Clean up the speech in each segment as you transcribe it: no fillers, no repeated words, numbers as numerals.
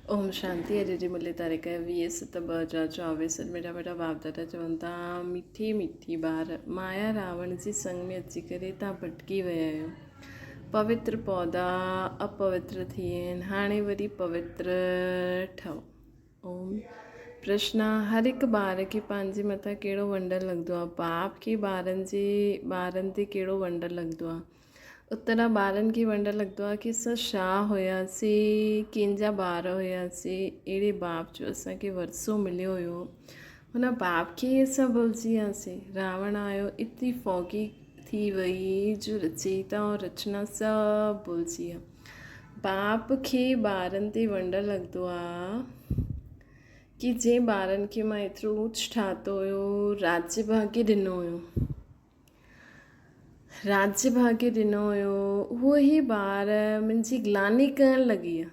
ओम शांति। अॼु जी मुरली तारीख़ 20/7/2024। मेरा बेटा बाप दादा चवनि था, मिठी मिठी ॿार माया रावण जी संग में अची करे तव्हां भटकी विया आहियो। पवित्र पौधा अपवित्र थी विया आहिनि, हाणे वरी पवित्र ठहो। ओम प्रश्न आहे, हर हिकु ॿार खे पंहिंजे मथां कहिड़ो वंडर लॻंदो आहे? बाप खे ॿारनि ते कहिड़ो वंडर लॻंदो आहे? उत्तर आहे, ॿारनि खे वंडर लॻंदो आहे की असां छा हुयासीं, कंहिंजा ॿार हुयासीं, अहिड़े बाप जो असांखे वरसो मिलियो हुयो। हुन बाप खे असां भुलिजी वियासीं। रावण आयो, एतिरी फौगी थी वई जो रचयिता ऐं रचना सभु भुलिजी विया। बाप खे ॿारनि ते वंडर लॻंदो आहे कि जंहिं ॿारनि खे मां एतिरो ऊच ठातो हुयो, राज्य भाग्य ॾिनो हुयो, राज्य भाग्य ॾिनो हुयो, उहो ई ॿार मुंहिंजी ग्लानी करणु लॻी विया।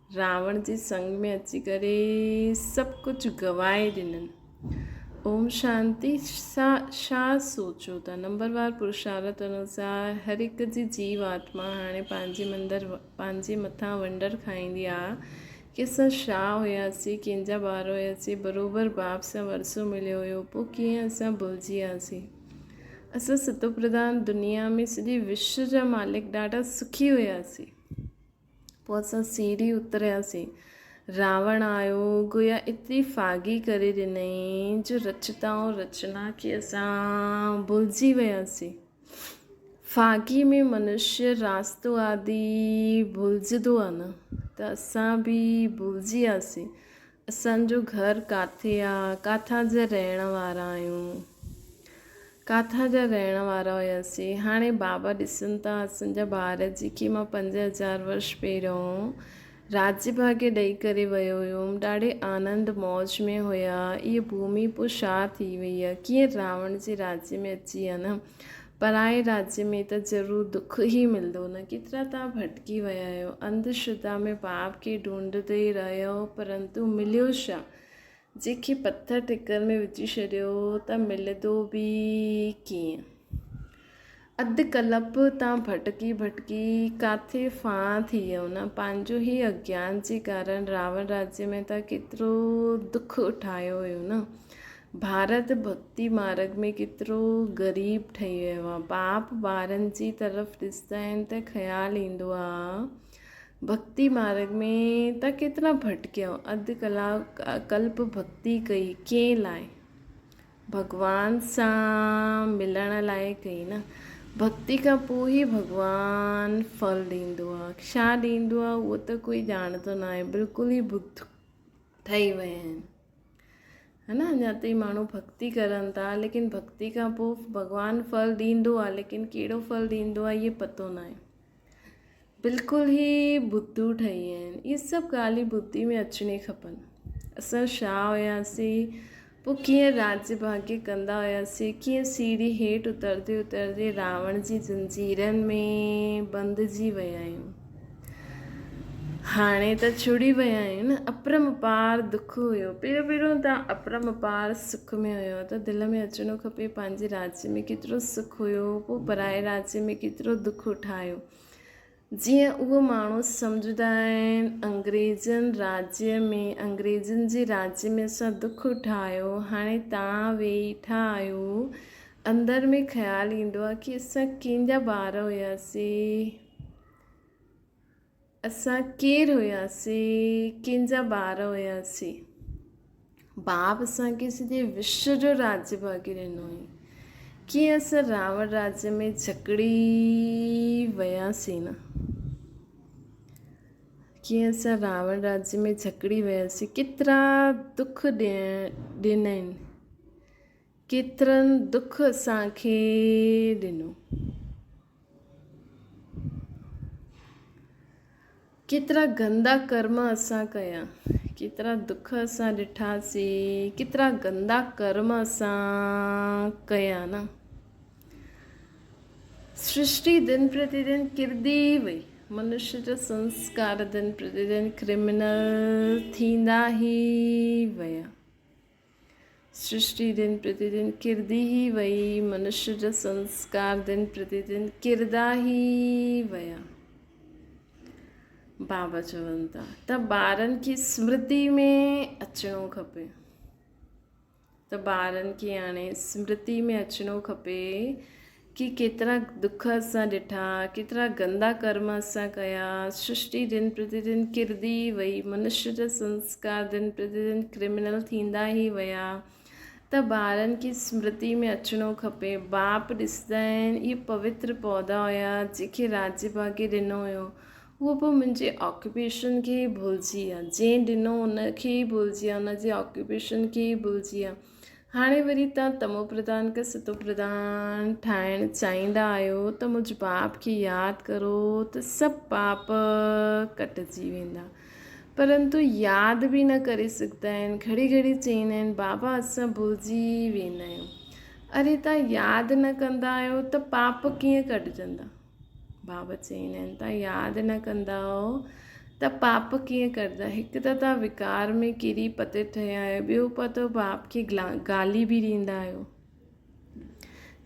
रावण जे संग में अची करे सभु कुझु गवाए ॾिननि। ओम शांति। छा सोचो था? नंबरवार पुरुषार्थ अनुसार हर हिकु जी जीव आत्मा हाणे पंहिंजे मथां वंडर खाईंदी आहे कि असां छा हुयासीं, कंहिंजा ॿार हुयासीं, बराबरि बाप सां वरसो मिलियो हुयो, पोइ कीअं असां भुलिजी वियासीं। असां सतो प्रधान दुनिया में सॼे विश्व जा मालिक ॾाढा सुखी हुयासीं। पोइ असां सीढ़ी उतरियासीं। रावण आयो, गोया एतिरी फागी करे ॾिनई जो रचता ऐं रचना खे असां भुलिजी वियासीं। फागी में मनुष्य रास्तो आदि भुलिजंदो आहे न, त असां बि भुलिजी वियासीं। असांजो घर किथे आहे, किथां जा रहण वारा आहियूं, किथां जा रहण वारा हुयासीं। हाणे बाबा ॾिसनि था असांजा ॿार जेके मां 5000 वर्ष पहिरियों राज्य भाग्य ॾेई करे वियो हुयुमि, ॾाढे आनंद मौज में हुया। इहा भूमि पोइ छा थी वई आहे? कीअं रावण जे राज्य में अची विया न? पराए राज्य में त ज़रूरु दुख ई मिलंदो न। केतिरा तव्हां भटकी विया आहियो, अंधश्रद्धा में पाप खे ढूंढंदे रहियो, परंतु मिलियो छा? जंहिंखे पथर टिकर में विझी छॾियो त मिलंदो बि कीअं? अधु कलप तव्हां भटकी किथे फां थी वियो न। पंहिंजो ई अज्ञान जे कारण रावण राज्य में त केतिरो दुख उठायो हुयो न। भारत भक्ति मार्ग में केतिरो ग़रीब ठही वियो आहे। बाप ॿारनि जी तरफ़ ॾिसंदा आहिनि त ख़्यालु ईंदो आहे भक्ति मार्ग में त केतिरा भटकिया। अधु कल्प भक्ति कई कंहिं लाइ? भॻवान सां मिलण लाइ कई न। भक्ति खां पोइ ई भॻवानु फल ॾींदो आहे। छा ॾींदो आहे उहो त कोई ॼाणंदो न आहे। बिल्कुलु ई बुद्ध ठही विया आहिनि, है न। अञा ताईं माण्हू भक्ति करनि था, लेकिन भक्ति खां पोइ भॻवानु फल ॾींदो आहे, लेकिन कहिड़ो फल ॾींदो आहे इहे पतो न आहे। बिल्कुलु ई बुद्धू ठही विया आहिनि। इहे सभु ॻाल्हियूं बुद्धि में अचणी खपनि। असां छा हुयासीं, पोइ कीअं राज्य भाग्य कंदा हुयासीं, कीअं सीढ़ी हेठि उतरदे रावण जी जंजीरनि में बंदिजी विया आहियूं। हाणे त छुड़ी विया आहियूं न। अपरम्पार दुख हुयो, पहिरियों तव्हां अपरम्पार सुख में हुयो, त दिलि में अचिणो खपे पंहिंजे राज्य में केतिरो सुख हुयो, पोइ पराए राज्य में केतिरो दुख उठायो। जीअं उहो माण्हू सम्झंदा आहिनि अंग्रेज़नि जे राज्य में असां दुख उठायो। हाणे तव्हां वेठा आहियो, अंदरि में ख़्यालु ईंदो आहे कि असां कंहिंजा ॿार हुयासीं, असां केरु हुयासीं, कंहिंजा ॿार हुयासीं। बाप असांखे सॼे विश्व जो राज्य भाग्य ॾिनो हुई। कीअं असां रावण राज्य में जकड़ी वियासीं न। कीअं असां रावण राज्य में जकड़ी वियासीं। केतिरा दुख ॾिननि, केतिरनि दुख असांखे ॾिनो, केतिरा गंदा कर्म असां कया, केतिरा दुख असां ॾिठासीं, केतिरा गंदा कर्म असां कया न। सृष्टि दिन प्रतिदिन किरदी वई। मनुष्य जा संस्कार दिन प्रतिदिन क्रिमिनल थींदा ई विया। सृष्टि दिन प्रतिदिन किरदी ई वई। मनुष्य जा संस्कार दिन प्रतिदिन किरदा ई विया। बाबा चवनि था त ॿारनि खे स्मृति में अचिणो खपे। त ॿारनि खे हाणे स्मृति में अचिणो खपे कि केतिरा दुख असां ॾिठा, केतिरा गंदा कर्म असां कया, सृष्टि दिन प्रतिदिन किरंदी वई, मनुष्य जा संस्कार दिन प्रतिदिन क्रिमिनल थींदा ई विया। त ॿारनि खे स्मृति में अचिणो खपे। बाप ॾिसंदा आहिनि इहे पवित्र पौधा हुया जंहिंखे राज्य भाग्य ॾिनो हुयो, उहो पोइ मुंहिंजे ऑक्यूपेशन खे ई भुलिजी विया। जंहिं ॾिनो उनखे ई भुलिजी विया, उनजे ऑक्यूपेशन खे ई भुलिजी विया। हाणे वरी तव्हां तमो प्रधान खां सतो प्रधान ठाहिणु चाहींदा आहियो त मुंहिंजे बाप खे यादि करो त सभु पाप कटिजी वेंदा। परंतु यादि बि न करे सघंदा आहिनि। घड़ी घड़ी चईंदा आहिनि बाबा असां भुलिजी वेंदा आहियूं। अरे तव्हां यादि न कंदा आहियो त पाप कीअं कटिजंदा? बाबा चईंदा आहिनि तव्हां यादि न कंदा त पाप कीअं कटिजा? हिकु त तव्हां विकार में किरी पतित ठहिया आहियो, ॿियो पतो बाप खे गाली बि ॾींदा आहियो,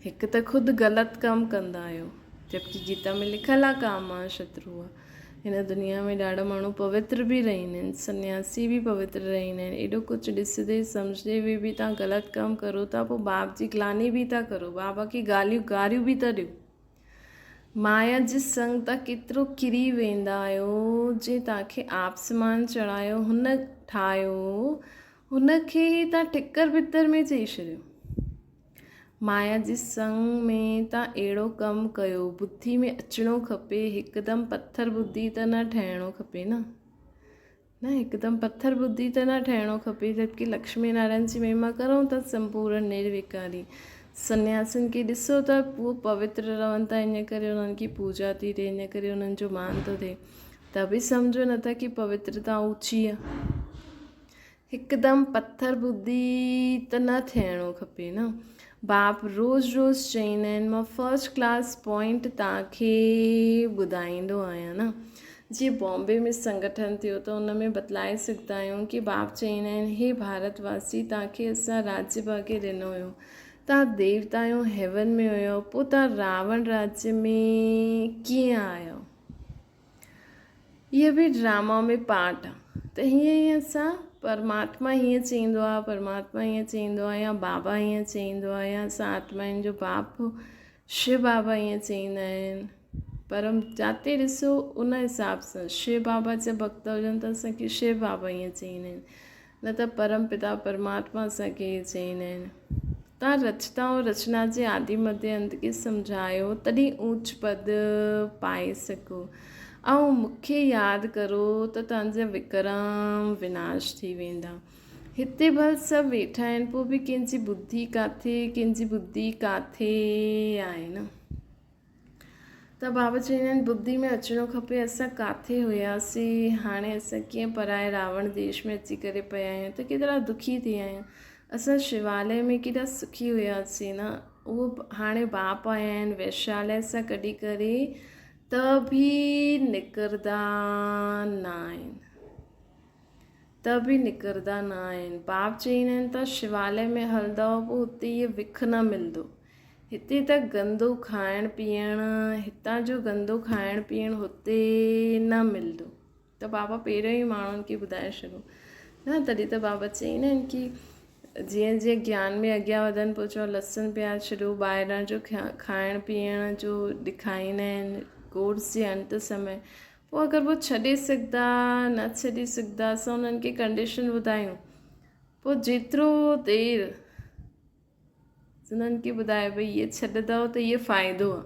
हिकु त ख़ुदि ग़लति कमु कंदा आहियो, जबकि गीता में लिखियलु आहे कामा शत्रु आहे। हिन दुनिया में ॾाढा माण्हू पवित्र बि रहंदा आहिनि, सन्यासी बि पवित्र रहंदा आहिनि। एॾो कुझु ॾिसंदे सम्झंदे बि तव्हां ग़लति कमु करो था, पोइ बाप जी ग्लानी बि था करो, बाबा खे गारियूं बि था ॾियो। माया जे संग तव्हां केतिरो किरी वेंदा आहियो। जे तव्हांखे आबसमान चढ़ायो, हुन ठाहियो, हुनखे ई तव्हां ठिकर भितर में चई छॾियो। माया जे संग में तव्हां अहिड़ो कमु कयो। बुद्धि में अचिणो खपे, हिकदमि पत्थर बुद्धि त न ठहिणो खपे न हिकदमि पत्थर बुद्धि त न ठहिणो खपे। जबकि लक्ष्मी नारायण जी महिमा करूं था संपूर्ण निर्विकारी। सन्यासियुनि खे ॾिसो त उहो पवित्र रहनि था, इन करे उन्हनि की पूजा थी थिए, इन करे उन्हनि जो मान थो थिए, त बि सम्झो नथा कि पवित्रता ऊची आहे। हिकदमि पत्थर बुद्धि त न थियणो खपे न। बाप रोज़ रोज़ चईंदा आहिनि, मां फर्स्ट क्लास पॉइंट तव्हांखे ॿुधाईंदो आहियां न। जीअं बॉम्बे में संगठन थियो त उन में बतलाए सघंदा आहियूं कि बाप चईंदा आहिनि, हे भारतवासी तव्हांखे असां राज्य भाग्य ॾिनो हुयो, तव्हां देवता आहियो, हेवन में हुयो, पोइ तव्हां रावण राज्य में कीअं आहियो? इहा बि ड्रामा में पार्ट आहे। त हीअं ई असां परमात्मा हीअं चईंदो आहे, परमात्मा हीअं चईंदो आहे, या बाबा हीअं चईंदो आहे, या असां आत्माउनि जो बाप शिव बाबा हीअं चईंदा आहिनि। परम जिते ॾिसो उन हिसाब सां शिव बाबा जा भक्त हुजनि त असांखे शिव बाबा हीअं चईंदा आहिनि, न त परम पिता परमात्मा असांखे हीअं चईंदा आहिनि। तव्हां रचता ऐं रचना जे आदि मध्य अंत खे सम्झायो, तॾहिं ऊच पद पाए सघो। ऐं मूंखे यादि करो त तव्हांजा विक्रम विनाश थी वेंदा। हिते भल सभु वेठा आहिनि, पोइ बि कंहिंजी बुद्धि काथे आहे न। त बाबा चवंदा आहिनि बुद्धि में अचिणो खपे, असां काथे हुयासीं, हाणे असां कीअं पराए रावण देश में अची करे पिया आहियूं, त केतिरा दुखी थी विया आहियूं। असां शिवालय में केॾा सुखी हुयासीं न, उहो हाणे बाप आया आहिनि वैशालय सां कढी करे, त बि निकिरंदा न आहिनि। बाप चईंदा आहिनि त शिवालय में हलंदव, पोइ हुते इहे विख न मिलंदो। हिते त गंदो खाइण पीअण, हितां जो गंदो खाइण पीअण हुते न मिलंदो। त बाबा पहिरियों ई माण्हुनि खे ॿुधाए छॾो न। तॾहिं त बाबा चईंदा आहिनि कि जीअं जीअं ज्ञान में अॻियां वधनि, पोइ चओ लसन प्याज छॾो, ॿाहिरां जो खाइण पीअण जो ॾेखारींदा आहिनि कोर्स जे अंत समय। पोइ अगरि वो छॾे सघंदा, न छॾे सघंदा, असां उन्हनि खे कंडीशन ॿुधायूं, पोइ जेतिरो देरि उन्हनि खे ॿुधाए भई इहे छॾंदव त इहो फ़ाइदो आहे,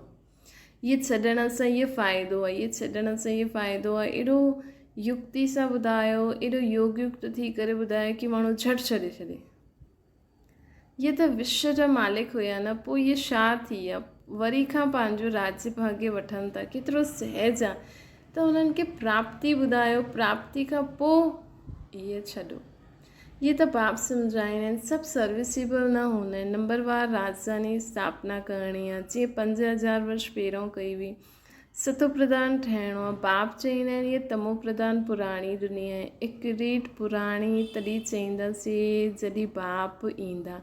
इहे छॾण सां इहो फ़ाइदो आहे, इहे छॾण सां इहो फ़ाइदो आहे, एॾो युक्ति सां ॿुधायो, एॾो योग युक्त थी करे ॿुधायो कि माण्हू झटि छॾे। इहे त विश्व जा मालिक हुया न, पोइ इहे छा थी विया? वरी खां पंहिंजो राज्य भाग्य वठनि था, केतिरो सहज आहे। त उन्हनि खे प्राप्ति ॿुधायो, प्राप्ति खां पोइ इहे छॾो। इहे त बाप सम्झाईंदा आहिनि, सभु सर्विसेबल न हूंदा आहिनि। नंबरवार राजधानी स्थापना करणी आहे, जीअं 5000 वर्ष पहिरियों कई हुई। सतो प्रधान ठहिणो आहे। बाप चईंदा आहिनि इहे तमो प्रधान पुराणी दुनिया आहे, एक्यूरेट पुराणी तॾहिं चईंदासीं जॾहिं बाप ईंदा।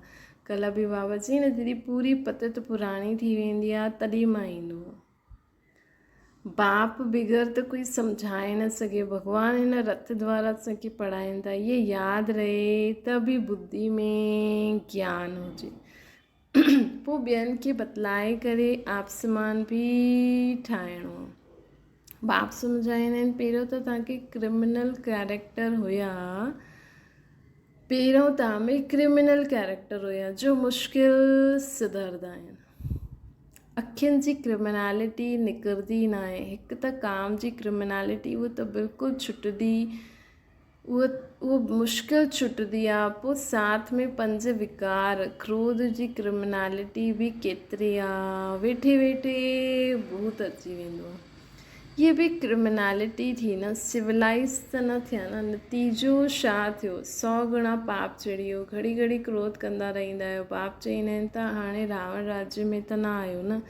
कल्ह बि बाबा चई न, जॾहिं पूरी पतित पुराणी थी वेंदी आहे तॾहिं मां ईंदो। बाप बिगड़ त कोई सम्झाए न सघे। भॻवानु हिन रथ द्वारा असांखे पढ़ाइनि था। इहे यादि रहे त बि बुद्धि में ज्ञान हुजे। पोइ ॿियनि खे बतलाए करे आपसमान बि ठाहिणो आहे। बाप सम्झाईंदा आहिनि पहिरियों त तव्हांखे क्रिमिनल कैरेक्टर हुया, पहिरियों तव्हां में क्रिमिनल कैरेक्टर हुया जो मुश्किल सुधरंदा आहिनि। अखियुनि जी क्रिमिनैलिटी निकिरंदी न आहे। हिकु त काम जी क्रिमिनैलिटी उहा त बिल्कुलु छुटंदी, उहो मुश्किल छुटंदी आहे। पोइ साथ में 5 विकार, क्रोध जी क्रिमिनैलिटी बि केतिरी आहे। वेठे वेठे भूत अची वेंदो आहे। ये बि क्रिमिनैलिटी थी न, सिविलाइज़ त न थिया न। नतीजो छा थियो? 100 गुणा पाप चढ़ी वियो। घड़ी घड़ी क्रोध कंदा रहंदा आहियो। बाप चईंदा आहिनि त हाणे रावण राज्य में त न आहियो न,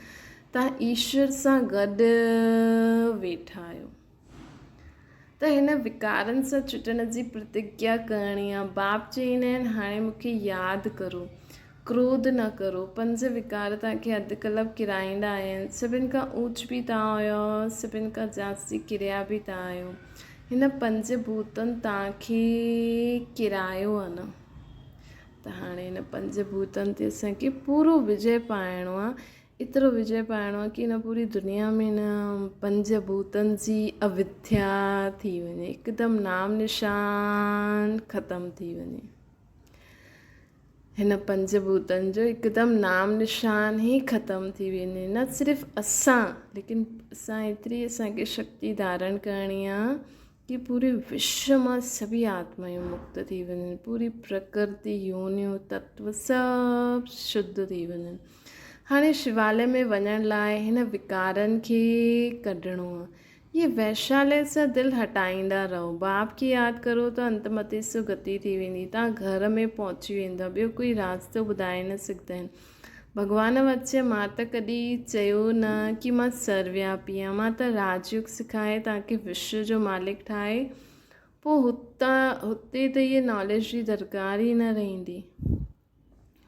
तव्हां ईश्वर सां गॾु वेठा आहियो। त हिन विकारनि सां छुटण जी प्रतिज्ञा करणी आहे। बाप चईंदा आहिनि हाणे मूंखे यादि करो, क्रोध न करो। 5 विकार तव्हांखे अधु कलाक किराईंदा आहिनि। सभिनि खां ऊच बि तव्हां आहियो, सभिनि खां जास्ती किरिया बि तव्हां आहियो। हिन 5 भूतनि तव्हांखे किरायो आहे न। त हाणे हिन 5 भूतनि ते असांखे पूरो विजय पाइणो आहे। एतिरो विजय पाइणो आहे की हिन पूरी दुनिया में न 5 भूतनि जी अविद्या थी वञे, हिकदमि नाम निशान ख़तमु थी वञे। हिन 5 भूतनि जो हिकदमि नाम निशान ई ख़तमु थी वञे। न सिर्फ़ु असां, लेकिन असां एतिरी असांखे शक्ति धारण करणी आहे कि पूरे विश्व मां सभी आत्मायूं मुक्त थी वञनि, पूरी प्रकृति योनियूं तत्व सभु शुद्ध थी वञनि। हाणे शिवालय में वञण लाइ हिन विकारनि खे कढणो आहे। ये वैशाल्य सां दिलि हटाईंदा रहो। बाप खे यादि करो त अंतमति सुगति थी वेंदी। तव्हां घर में पहुची वेंदा। ॿियो कोई रास्तो ॿुधाए न सघंदा आहिनि। भॻवान वचु मां त कॾहिं चयो न कि मां सर्वव्यापी आहियां। मां त राजयोग सिखाए तव्हांखे विश्व जो मालिक ठाहे। पोइ हुते त इहे नॉलेज जी दरकार ई न रहंदी।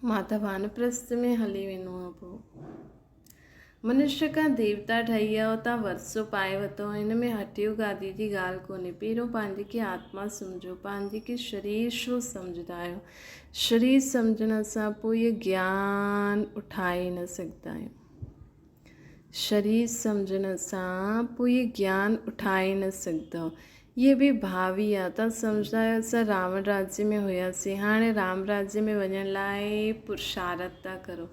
मां त वानप्रस्थ में हली वेंदो आहियां। पोइ मनुष्य खां देवता ठही वियो, तव्हां वरसो पाए वरितो। हिन में हटियो गादी जी ॻाल्हि कोन्हे। पहिरियों पंहिंजे खे आत्मा सम्झो, पंहिंजे खे शरीर छो सम्झंदा आहियो। शरीर सम्झण सां पोइ इहो ज्ञान उठाए न सघंदा आहियो। शरीर सम्झण सां पोइ इहो ज्ञान उठाए न सघंदव। इहे बि भावी आहे। तव्हां सम्झंदा आहियो असां रावण राज्य में हुआसीं, हाणे राम राज्य में वञण लाइ पुरुषार्थ था करो।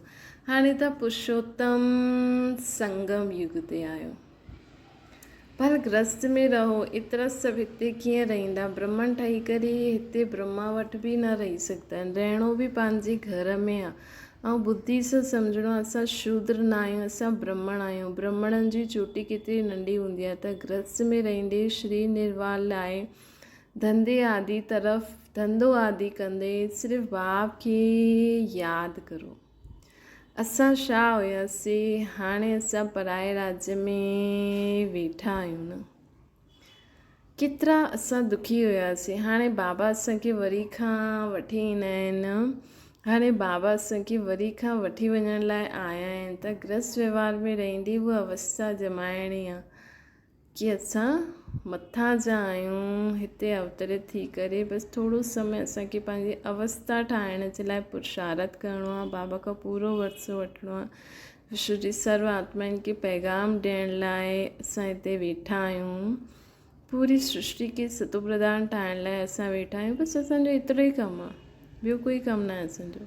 हाणे तव्हां पुरुषोत्तम संगम युग ते आहियो। पर ग्रस्त में रहो। एतिरा सभु हिते कीअं रहंदा? ब्रह्मन ठही करे हिते ब्रह्मा वटि बि न रही सघंदा आहिनि। रहणो बि पंहिंजे घर में आहे। ऐं बुद्धि सां सम्झणो असां शूद्र न आहियूं, असां ब्राह्मण आहियूं। ब्राह्मणनि जी चोटी केतिरी नंढी हूंदी आहे। त ग्रस्त में रहंदे शरीर निर्वाह लाइ धंधो आदि कंदे सिर्फ़ु बाप खे यादि करो। असां छा हुयासीं, हाणे असां पराए राज्य में वेठा आहियूं न। केतिरा असां दुखी हुयासीं। हाणे बाबा असांखे वरी खां वठी ईंदा आहिनि। हाणे बाबा असांखे वरी खां वठी वञण लाइ आया आहिनि। त ग्रस्त व्यवहार में रहंदी उहा अवस्था जमाइणी आहे कि असां मथां जा आहियूं, हिते अवतरित थी करे बसि थोरो समय असांखे पंहिंजी अवस्था ठाहिण जे लाइ पुरुषार्थ करिणो आहे। बाबा खां पूरो वरसो वठिणो आहे। विश्व जी सर्व आत्माउनि खे पैगाम ॾियण लाइ असां हिते वेठा आहियूं। पूरी सृष्टि खे सतो प्रधान ठाहिण लाइ असां वेठा आहियूं। बसि असांजो एतिरो ई कमु आहे, ॿियो कोई कमु न आहे असांजो।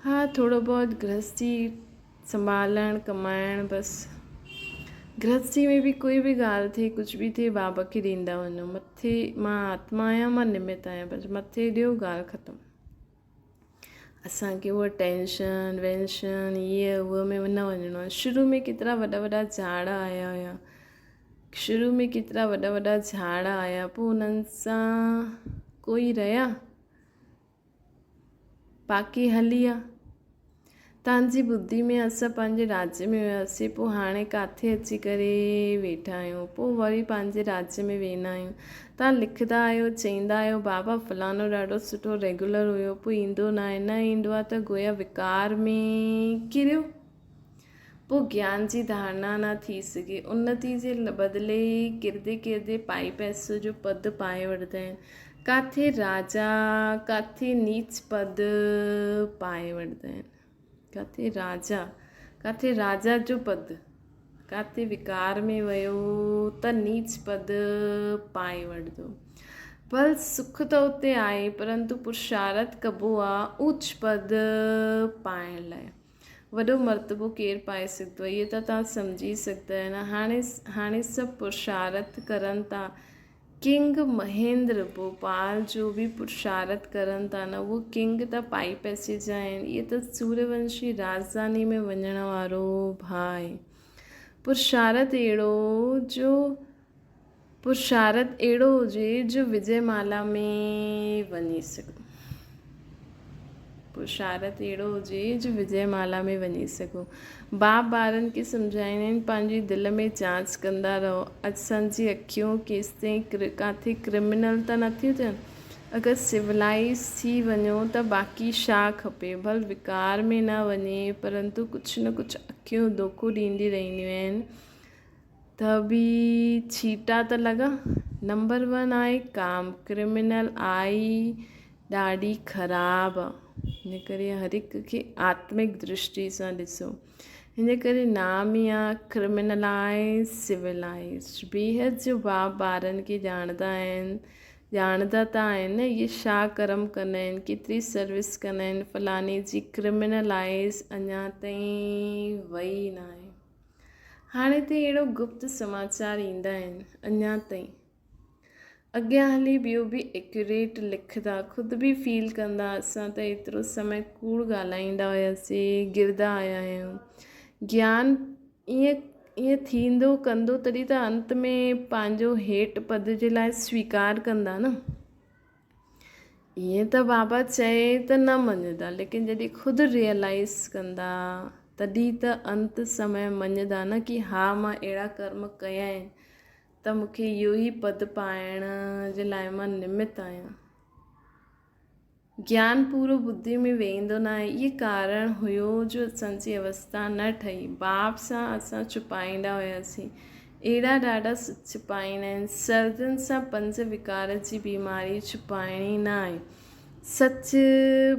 हा, थोरो बहुत गृहस्थी संभालणु, कमाइणु, बसि। गृहस्थी में बि कोई बि ॻाल्हि थिए, कुझु बि थिए, बाबा खे ॾींदा वञो। मथे मां आत्मा आहियां, मां निमित आहियां, बसि मथे ॾियो, ॻाल्हि ख़तमु। असांखे उहा टेंशन वेंशन हीअ उहा में न वञिणो आहे। शुरू में केतिरा वॾा वॾा झाड़ आया हुया, पोइ उन्हनि सां कोई रहिया, बाक़ी हली विया। तव्हांजी बुद्धि में असां पंहिंजे राज्य में हुआसीं, पोइ हाणे किथे अची करे वेठा आहियूं। पोइ वरी पंहिंजे राज्य में वेंदा आहियूं। तव्हां लिखंदा आहियो, चईंदा आहियो बाबा फलानो ॾाढो सुठो रेगुलर हुयो, पोइ ईंदो न आहे, न ईंदो आहे त गोया विकार में किरियो। पोइ ज्ञान जी धारणा न थी सघे। उन्नति जे बदिले किरदे किरदे पाई पैसो जो पद पाए वठंदा आहिनि। काथे राजा, काथे नीच पद पाए वठंदा आहिनि। काथे राजा जो पद, काथे विकार में वियो त नीच पद पाए वठंदो। भल सुख त उते आहे, परंतु पुरुषारथ कबो आहे ऊच पद पाइण लाइ। वॾो मर्तबो केरु पाए सघंदो आहे, इहे त तव्हां सम्झी सघंदा आहिनि। हाणे सभु पुरुषारथ करनि था। किंग महेंद्र भोपाल जो बि पुरुषारथ करनि था न, उहो किंग त पाई पैसे जा आहिनि। इहे त सूर्यवंशी राजधानी में वञण वारो भाउ आहे। पुरुषारथ अहिड़ो हुजे जो विजयमाला में वञी सघो। बाप ॿारनि खे सम्झाईंदा आहिनि, पंहिंजी दिलि में जांच कंदा रहो। असांजी अखियूं केसिताईं काथे क्रिमिनल त नथियूं थियनि। अगरि सिविलाइज़ थी वञो त बाक़ी छा खपे। भल विकार में न वञे, परंतु कुझु न कुझु अखियूं धोखो ॾींदी रहंदियूं आहिनि त बि छीटा त लॻा। नंबर 1 आहे काम। क्रिमिनल आई ॾाढी ख़राबु आहे। हिन करे हर हिक खे आत्मिक दृष्टि सां ॾिसो। हिन करे नाम ई आहे क्रिमिनलाइज़ सिविलाइज़। बेहद जो बाप ॿारनि खे ॼाणंदा त आहिनि इहे छा कर्म कंदा आहिनि, केतिरी सर्विस कंदा आहिनि। फलाणे जी क्रिमिनलाइज़ अञा ताईं वई न आहे। हाणे त अहिड़ो गुप्त समाचार ईंदा आहिनि अञा ताईं। अॻियां हली ॿियो बि एक्यूरेट लिखंदा, ख़ुदि बि फील कंदा असां त एतिरो समय कूड़ ॻाल्हाईंदा हुआसीं, गिरदा आया आहियूं। ज्ञान ईअं थींदो कंदो तॾहिं त अंत में पंहिंजो हेठि पद जे लाइ स्वीकार कंदा न। ईअं त बाबा चए त न मञंदा, लेकिन जॾहिं ख़ुदि रियलाइज़ कंदा तॾहिं त अंत समय मञंदा न कि हा मां अहिड़ा कर्म कया आहिनि त मूंखे इहो ई पद पाइण जे लाइ मां निमित आहियां। ज्ञान पूरो बुद्धि में वेंदो न आहे। इहे कारण हुयो जो असांजी अवस्था न ठही। बाप सां असां छुपाईंदा हुआसीं, अहिड़ा ॾाढा छुपाईंदा आहिनि। सर्जन सां 5 विकार जी बीमारी छुपाइणी न आहे, सच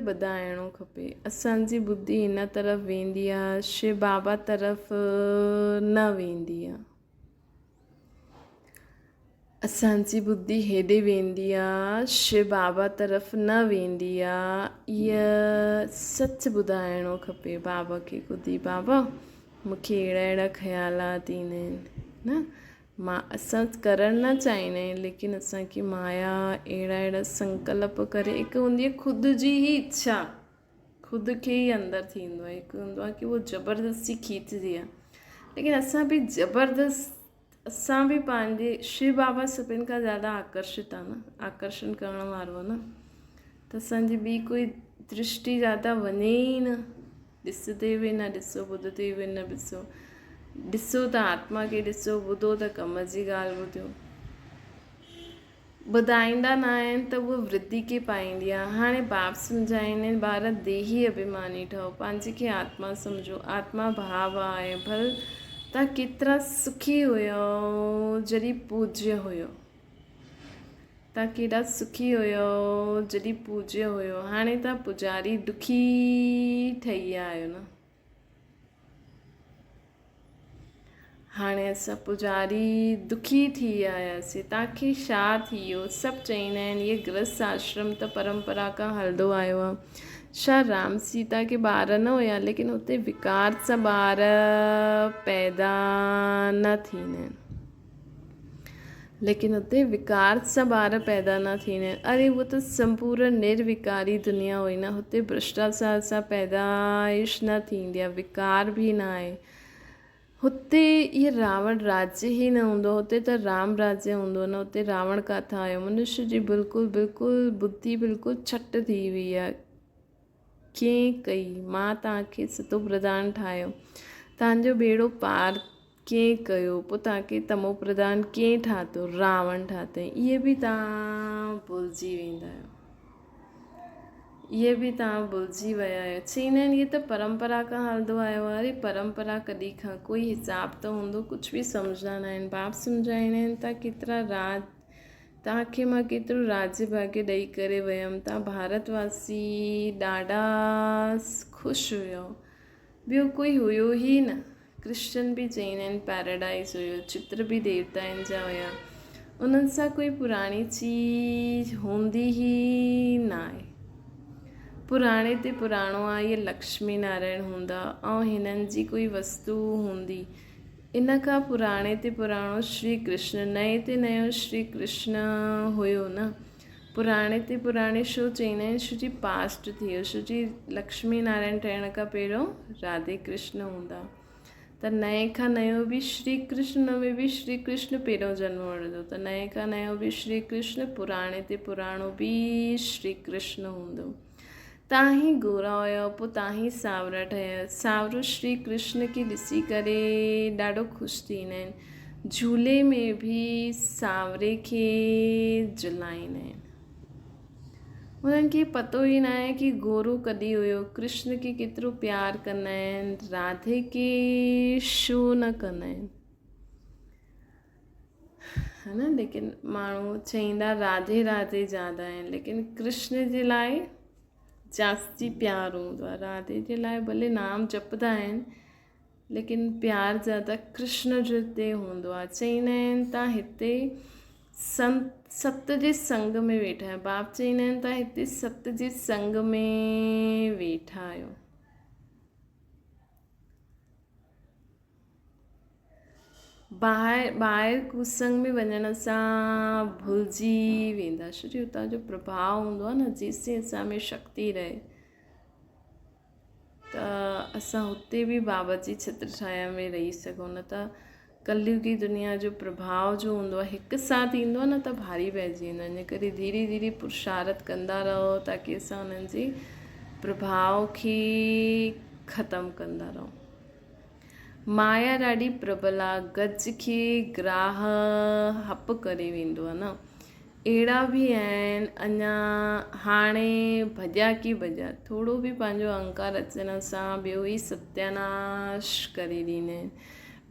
ॿुधाइणो खपे। असांजी बुद्धि हिन तरफ़ वेंदी आहे, शिव बाबा तरफ़ न वेंदी आहे। असांजी बुद्धि हेॾे वेंदी आहे, शिव बाबा तरफ़ न वेंदी आहे। इहा सच ॿुधाइणो खपे बाबा खे ख़ुदि। बाबा मूंखे अहिड़ा ख़्यालात ईंदा आहिनि न, असां करणु न चाहींदा आहियूं, लेकिन असांखे माया अहिड़ा संकल्प करे, हिकु हूंदी आहे ख़ुदि जी ई इच्छा, ख़ुदि खे ई अंदरि थींदो आहे। हिकु हूंदो आहे कि उहो ज़बरदस्ती खींचदी आहे, लेकिन असां बि पंहिंजे शिव बाबा सभिनि खां ज़्यादा आकर्षित आहे न, आकर्षण करण वारो आहे न। त असांजी ॿी कोई दृष्टि ज़्यादा वञे ई न। ॾिसंदे बि न ॾिसो, ॿुधंदे बि न ॾिसो। ॾिसो त आत्मा खे ॾिसो, ॿुधो त कम जी ॻाल्हि ॿुधियो। ॿुधाईंदा न आहिनि त उहा वृद्धि खे पाईंदी आहे। हाणे बाप सम्झाईंदा आहिनि, ॿार देही अभिमानी ठहो, पंहिंजे खे आत्मा सम्झो। आत्मा भाव आहे। भल तव्हां केतिरा सुखी हुयो जॾहिं पूज्य हुयो, तव्हां केॾा सुखी हुयो जॾहिं पूज्य हुयो। हाणे तव्हां पुजारी दुखी ठही विया आहियो न। हाणे असां पुजारी दुखी थी आयासीं। तव्हांखे छा थी वियो? सभु चईंदा आहिनि इहे गृहस्थ आश्रम त परंपरा खां हलंदो आयो आहे। छा राम सीता के ॿार न हुया, लेकिन हुते विकार सां ॿार पैदा न थींदा आहिनि। अरे उहो त संपूर्ण निर्विकारी दुनिया हुई न। हुते भ्रष्टाचार सां पैदाइश न थींदी आहे, विकार बि न आहे। हुते इहे रावण राज्य ई न हूंदो, हुते त राम राज्य हूंदो न। हुते रावण किथां आयो? मनुष्य जी बिल्कुलु बुद्धि बिल्कुलु छट थी वई आहे। कीअं कई? मां तव्हांखे सतो प्रधान ठाहियो, तव्हांजो बेड़ो पार कीअं कयो? पोइ तव्हांखे तमो प्रधान कीअं ठातो? रावण ठातई। इहे बि तव्हां भुलिजी वेंदा आहियो। इहे बि तव्हां भुलिजी विया आहियो। चईंदा आहिनि इहे त परंपरा खां हलंदो आयो आहे। अरे परंपरा कॾहिं खां, कोई हिसाब त हूंदो, कुझु बि सम्झंदा न आहिनि। बाप सम्झाईंदा आहिनि तव्हां केतिरा तव्हांखे मां केतिरो राज्य भाग्य ॾेई करे वियमि, तव्हां भारतवासी ॾाढा ख़ुशि हुयो, ॿियो कोई हुयो ई न। कृष्ण बि चईंदा आहिनि पैराडाइज़ हुयो, चित्र बि देवताउनि जा हुया, उन्हनि सां कोई पुराणी चीज हूंदी ई न आहे। पुराणे ते पुराणो आहे, इहे लक्ष्मी नारायण हूंदा ऐं हिननि जी कोई वस्तु हूंदी। इन खां पुराणे ते पुराणो श्री कृष्ण, नए ते नयो श्री कृष्ण हुयो न। पुराणे ते पुराणे छो चईंदा आहिनि, छो जी पास्ट थी वियो, छो जी लक्ष्मी नारायण ठहिण खां पहिरियों राधे कृष्ण हूंदा। त नए खां नयो बि श्री कृष्ण में बि श्री कृष्ण पहिरियों जनम वठंदो, त नए खां नयो बि श्री कृष्ण, पुराणे ते पुराणो बि श्री कृष्ण हूंदो। तव्हां ई गोरा हुयो, पोइ तव्हां ई सावरा ठहिया। सावरो श्री कृष्ण खे ॾिसी करे ॾाढो ख़ुशि थींदा आहिनि। झूले में बि सावरे खे जलाईंदा आहिनि। उन्हनि खे पतो ई न आहे कि गोरो कॾहिं हुयो। कृष्ण खे केतिरो प्यारु कंदा आहिनि, राधे खे छो न कंदा आहिनि, है न। लेकिन माण्हू चईंदा राधे राधे ज़्यादा आहिनि, लेकिन कृष्ण जे लाइ जास्ती प्यार हूंदो आहे। राधे जे लाइ भले नाम जपंदा आहिनि, लेकिन प्यार ज़्यादा कृष्ण जे ते हूंदो आहे। चईंदा आहिनि तव्हां हिते सत जे संग में वेठा आहियो। बाप चईंदा आहिनि तव्हां हिते सत जे संग में वेठा आहियो। ॿाहिरि कुसंग में वञण सां भुलिजी वेंदा, छो जो हुतां जो प्रभाव हूंदो आहे न। जेसिताईं असां में शक्ति रहे त असां हुते बि बाबा जी छत्र छाया में रही सघूं, न त कलयुगी दुनिया जो प्रभाव जो हूंदो आहे हिकु साथ ईंदो आहे न, त भारी पइजी वेंदो आहे। इन करे धीरे धीरे पुरुषार्थ कंदा रहो, ताकी असां उन्हनि जे प्रभाव खे ख़तमु कंदा रहूं। माया ॾाढी प्रबल आहे, गज खे ग्राह हप करे वेंदो आहे न। अहिड़ा बि आहिनि अञा हाणे भॼा की भॼा, थोरो बि पंहिंजो अहंकार अचण सां ॿियो ई सत्यानाश करे ॾींदा आहिनि।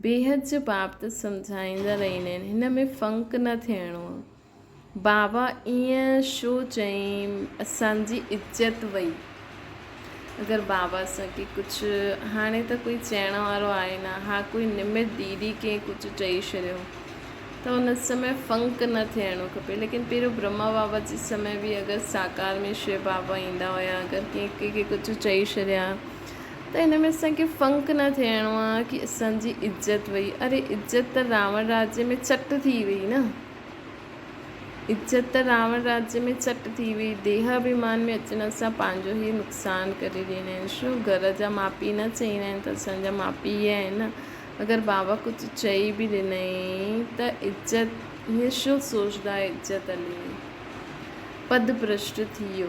बेहद जो बाप त सम्झाईंदा रहंदा आहिनि, हिन में फंक न थियणो आहे। बाबा ईअं छो चयईं, असांजी इज़त वई। अगरि बाबा असांखे कुझु हाणे त कोई चइण वारो आहे न, हा कोई निमित दीदी कंहिं कुझु चई छॾियो त उन समय फंक न थियणो खपे। लेकिन पहिरियों ब्रह्मा बाबा जे समय बि अगरि साकार में शिव बाबा ईंदा हुया, अगरि कंहिंखे कुझु चई छॾिया त हिन में असांखे फंक न थियणो आहे कि असांजी इज़त वई। अरे इज़त त रावण राज्य में चट थी वई न, इज़त त रावण राज्य में चट थी वई। देह अभिमान में अचण सां पंहिंजो ई नुक़सानु करे ॾींदा आहिनि। छो घर जा माउ पीउ न चईंदा आहिनि त असांजा माउ पीउ ई आहिनि न। अगरि बाबा कुझु चई बि ॾिनई त इज़त, हीअं छो सोचंदा इज़त हली वई, पद भ्रष्ट थी वियो।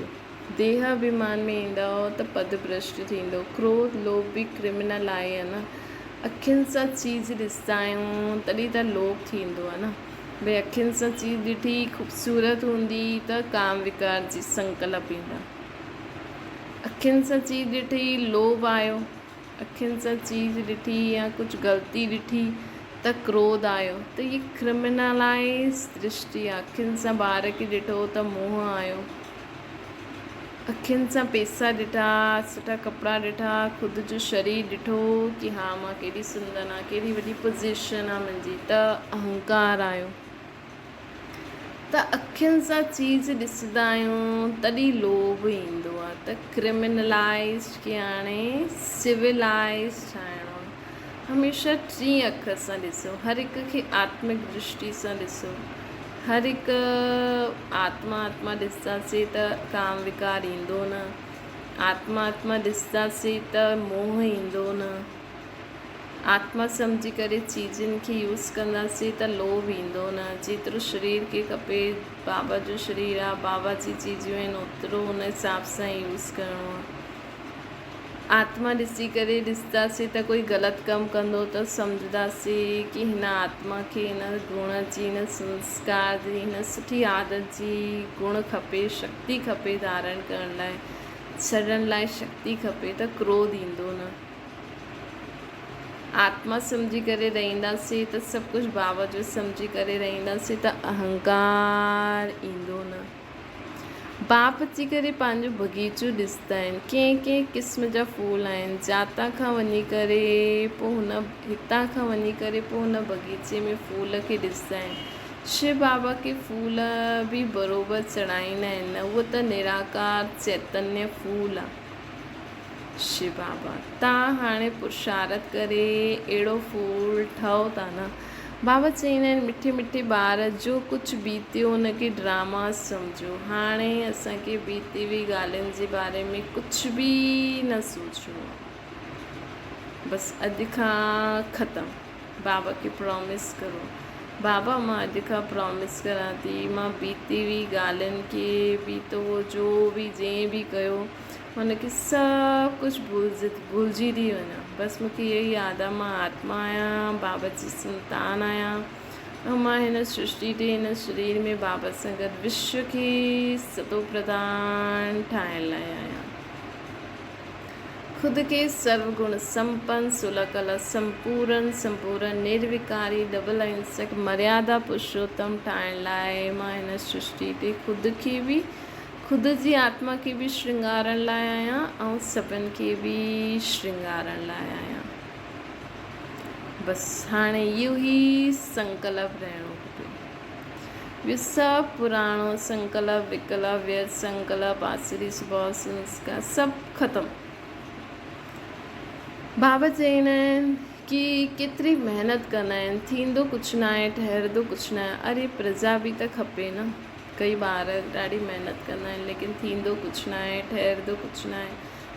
देह अभिमान में ईंदव त पद भ्रष्ट थींदो। क्रोध लोभ बि क्रिमिनल आहे न। अखियुनि सां चीज़ ॾिसंदा आहियूं तॾहिं त लोभ थींदो आहे न। भई अखियुनि सां चीज़ ॾिठी ख़ूबसूरत हूंदी त काम विकार जी संकल्प ईंदा। अखियुनि सां चीज़ ॾिठी लोभ आयो, अखियुनि सां चीज़ ॾिठी या कुझु ग़लती ॾिठी त क्रोध आयो, त इहे क्रिमिनलाइज़ दृष्टि आहे। अखियुनि सां ॿार खे ॾिठो त मोह आयो, अखियुनि सां पैसा ॾिठा, सुठा कपिड़ा ॾिठा, ख़ुदि जो शरीर ॾिठो कि हा मां केॾी सुंदर आहियां, केॾी वॾी पोज़ीशन आहे मुंहिंजी, त अहंकार आयो। त अखियुनि सां चीज़ ॾिसंदा आहियूं तॾहिं लोभ ईंदो आहे। त क्रिमिनलाइज़ खे हाणे सिविलाइज़ ठाहिणो आहे। हमेशह टी अख सां ॾिसो, हर हिक खे आत्मिक दृष्टि सां ॾिसो। हर हिकु आत्मा ॾिसंदासीं त काम विकार ईंदो न, आत्मा ॾिसंदासीं त मोह ईंदो न, आत्मा सम्झी करे चीज़ुनि खे यूज़ कंदासीं त लोभ ईंदो न। जेतिरो शरीर खे खपे, बाबा जो शरीर आहे, बाबा जी चीज़ूं आहिनि, ओतिरो हुन हिसाब सां यूज़ करिणो आहे। आत्मा ॾिसी करे ॾिसंदासीं त कोई ग़लति कमु कंदो त सम्झंदासीं कि हिन आत्मा खे हिन गुण जी, हिन संस्कार जी, हिन सुठी आदत जी गुण खपे, शक्ति खपे धारण करण लाइ। छॾण लाइ शक्ति खपे त क्रोध ईंदो न। आत्मा सम्झी करे रहंदासीं त सभु कुझु बाबा जो सम्झी करे रहंदासीं त अहंकार ईंदो न। बाप अची करे पंहिंजो बगीचो ॾिसंदा आहिनि, कंहिं क़िस्म जा फूल आहिनि, जातां खां वञी करे पोइ हितां खां वञी करे पोइ हुन बगीचे में फूल खे ॾिसंदा आहिनि। शिव बाबा के फूल बि बराबरि चढ़ाईंदा आहिनि न, उहो त निराकार चैतन्य फूल आहे। शिव बाबा तव्हां हाणे पुरुषारथ करे अहिड़ो फूल ठहो था न। बाबा चईंदा आहिनि मिठे मिठे ॿार जो कुझु बीतियो हुनखे ड्रामा सम्झो। हाणे असांखे बीती हुई ॻाल्हियुनि जे बारे में कुझु बि न सोचिणो आहे, बसि अॼु खां ख़तमु। बाबा खे प्रॉमिस करो, बाबा मां अॼु खां प्रॉमिस करां थी, मां बीती हुई ॻाल्हियुनि खे बीतो जो बि जंहिं बि कयो हुनखे सभु कुझु भुलिजी थी वञा। बसि मूंखे इहो ई यादि आहे मां आत्मा आहियां, बाबा जी संतान आहियां ऐं मां हिन सृष्टि ते हिन शरीर में बाबा सां गॾु विश्व खे सतो प्रधान ठाहिण लाइ आहियां। ख़ुदि खे सर्वगुण संपन्न सुलकल संपूर्ण निर्विकारी डबल अहिंसक मर्यादा पुरुषोत्तम ठाहिण लाइ मां हिन सृष्टि ते ख़ुदि जी आत्मा खे बि श्रृंगारण लाइ आहियां ऐं सभिनि खे बि श्रृंगारण लाइ आहियां। बसि हाणे इहो ई संकल्प रहणो खपे। ॿियो सभु पुराणो संकल्प विकल्प व्यर्थ संकल्प आसुरी स्वभाव संस्कार सभु ख़तमु। बाबा चईंदा आहिनि कि केतिरी महिनत कंदा आहिनि, थींदो कुझु न आहे, ठहिरंदो कुझु न आहे। अरे प्रजा बि त खपे न। कई ॿार ॾाढी महिनत कंदा आहिनि लेकिन थींदो कुझु न आहे, ठहिरंदो कुझु न आहे।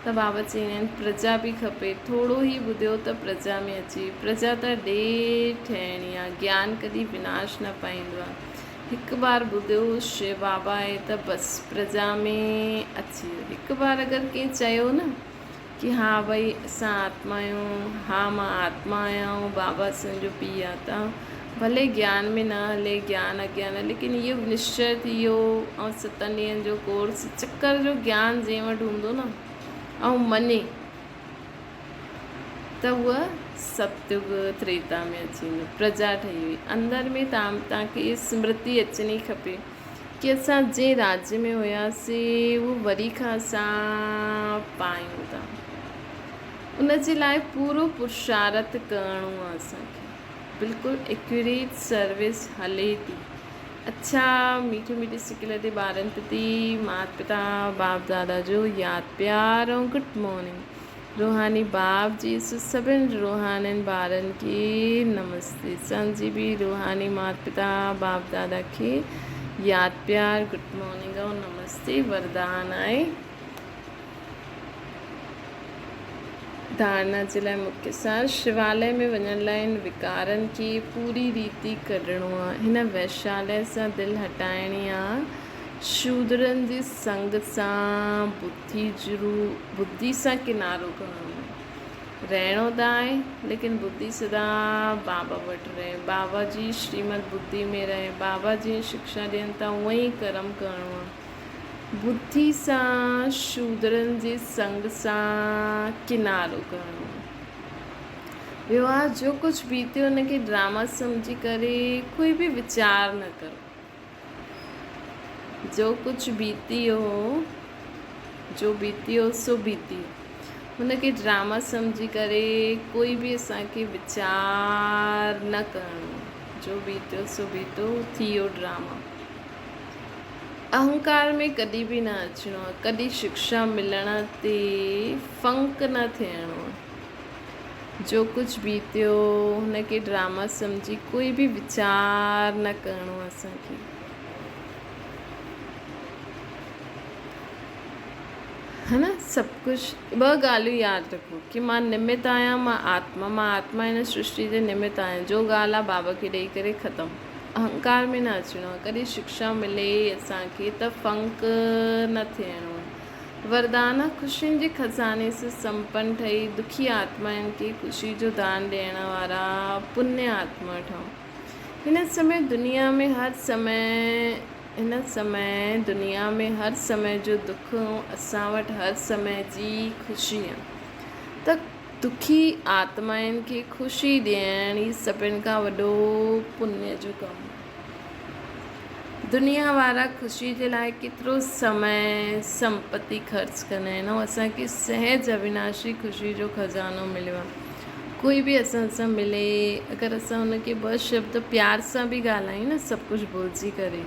त बाबा चईंदा आहिनि प्रजा बि खपे। थोरो ई ॿुधियो त प्रजा में अची, प्रजा त ॾे ठहिणी आहे। ज्ञान कॾहिं विनाश न पाईंदो आहे। हिकु बार ॿुधियो शिव बाबा आहे त बसि प्रजा में अची वियो। हिकु बार अगरि कंहिं चयो न कि हा भई असां आत्मा आहियूं, हा मां आत्मा आहियां ऐं बाबा असांजो पीउ आहे, त भले ज्ञान में न हले, ज्ञान अज्ञान, लेकिन इहो निश्चय थी वियो ऐं 7 ॾींहंनि जो कोर्स चकर जो ज्ञान जंहिं वटि हूंदो न ऐं मञे त उहा सतयुग त्रेता में अची वेंदो, प्रजा ठही वई। अंदरि में तव्हांखे स्मृति अचणी खपे कि असां जंहिं राज्य में हुयासीं उहो वरी खां असां पायूं था। उन जे लाइ पूरो पुरुषारथ करिणो आहे असांखे। बिल्कुलु एक्यूरेट सर्विस हले थी। अच्छा मीठे मीठे सिकल ते ॿारनि प्रति माता पिता बाप दादा जो यादि प्यार ऐं गुड मॉर्निंग। रूहानी बाप जी सभिनि रूहाननि ॿारनि खे नमस्ते। असांजी बि रूहानी माता पिता बाप दादा खे यादि प्यार गुड मॉर्निंग ऐं नमस्ते वरदान आहे। धारणा जे लाइ मुख्य सार शिवालय में वञण लाइ हिन विकारनि खे पूरी रीति कढणो आहे। हिन वैशालय सां दिलि हटाइणी आहे। शूद्रनि जी संग सां बुद्धि सां किनारो करिणो आहे। रहणो त आहे लेकिन बुद्धि सदा बाबा वटि रहे, बाबा जी श्रीमद बुद्धि में रहे। बाबा जी शिक्षा ॾियनि था उअं ई कर्म करिणो आहे। बुद्धि सां शूद्रनि जे संग सां किनारो करिणो। विवाह जो कुझु बीतियो हुनखे ड्रामा सम्झी करे कोई बि वीचार न करो। जो कुझु बीतियो सो बीतियो, हुनखे ड्रामा सम्झी करे कोई बि असांखे वीचार न करिणो। जो बीतियो सो बीतो, थी वियो ड्रामा। अहंकार में कॾहिं बि न अचिणो आहे। कॾहिं शिक्षा मिलण ते फंक न थियणो आहे। जो कुझु बीतियो हुनखे ड्रामा सम्झी कोई बि वीचार न करिणो आहे असांखे। है न, सभु कुझु 2 ॻाल्हियूं यादि रखो कि मां निमित आहियां, मां आत्मा हिन सृष्टि जे निमित आहियां। जो ॻाल्हि आहे बाबा खे ॾेई करे ख़तमु। अहंकार में न अचिणो आहे। कॾहिं शिक्षा मिले असांखे त फंक न थियणो आहे। वरदान ख़ुशियुनि जे खज़ाने से संपन्न ठही दुखी आत्माउनि खे ख़ुशी जो दान ॾियण वारा पुण्य आत्मा ठहूं। हिन समय दुनिया में हर समय इन समय दुनिया में हर समय जो दुख असां वटि हर समय जी ख़ुशी आहे, त दुखी आत्माउनि खे ख़ुशी ॾियण ई सभिनि खां वॾो पुण्य जो कमु। दुनिया वारा ख़ुशी जे लाइ केतिरो समय संपत्ति ख़र्च कंदा आहिनि ऐं असांखे सहज अविनाशी ख़ुशी जो खज़ानो मिलियो आहे। कोई बि असां सां मिले, अगरि असां हुनखे ॿ शब्द प्यार सां बि ॻाल्हायूं न, सभु कुझु भुलिजी करे,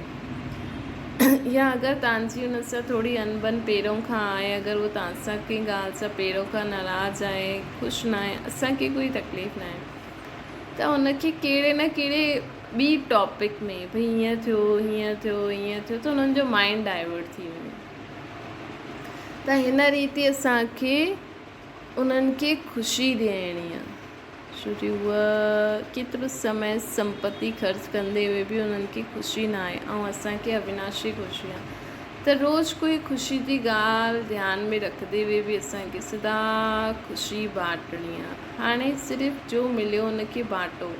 या अगरि तव्हांजी हुन सां थोरी अनबन पहिरों खां आहे, अगरि उहो तव्हां सां कंहिं ॻाल्हि सां पहिरों खां नाराज़ु आहे, ख़ुशि न आहे, असांखे कोई तकलीफ़ न आहे, त हुनखे कहिड़े न कहिड़े ॿी टॉपिक में भई हीअं थियो हीअं थियो हीअं थियो, त हुननि जो माइंड डाइवर्ट थी वञे। त हिन रीति असांखे उन्हनि खे ख़ुशी ॾियणी आहे, छो जो उहा केतिरो समय संपत्ति ख़र्च कंदे हुए बि उन्हनि खे ख़ुशी न आहे ऐं असांखे अविनाशी ख़ुशी आहे। त रोज़ु कोई ख़ुशी जी ॻाल्हि ध्यान में रखंदे हुए बि असांखे सदा ख़ुशी बांटणी आहे। हाणे सिर्फ़ु जो मिलियो हुनखे बांटो,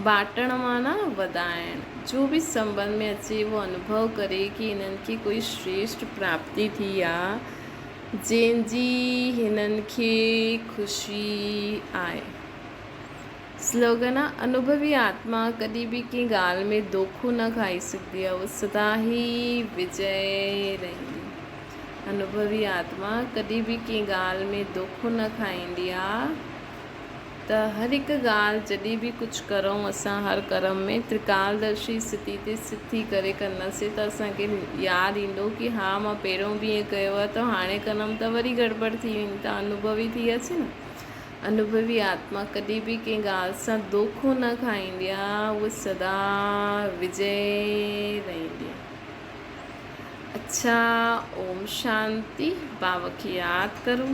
बांटण मां न वधाइण। जो बि संबंध में अचे वो अनुभव करे कि हिननि खे कोई श्रेष्ठ प्राप्ति थी आहे जंहिंजी हिननि खे ख़ुशी आहे। स्लोगन आहे, अनुभवी आत्मा कॾहिं बि कंहिं ॻाल्हि में धोखो न खाई सघंदी आहे, उहा सदा ई विजय रहंदी। अनुभवी आत्मा कॾहिं बि कंहिं ॻाल्हि में धोखो न खाईंदी आहे। त हर हिकु ॻाल्हि जॾहिं बि कुझु करूं असां हर कर्म में त्रिकालदर्शी स्थिति ते स्थित थी करे कंदासीं त असांखे यादि ईंदो कि हा मां पहिरों बि ईअं कयो आहे, त हाणे कंदमि त वरी गड़बड़ थी वेंदी, त अनुभवी थी वियासीं न। अनुभवी आत्मा कॾहिं बि कंहिं ॻाल्हि सां धोखो न खाईंदी आहे, उहा सदा विजय रहंदी आहे। अच्छा, ओम शांति। बाबा खे यादि करूं।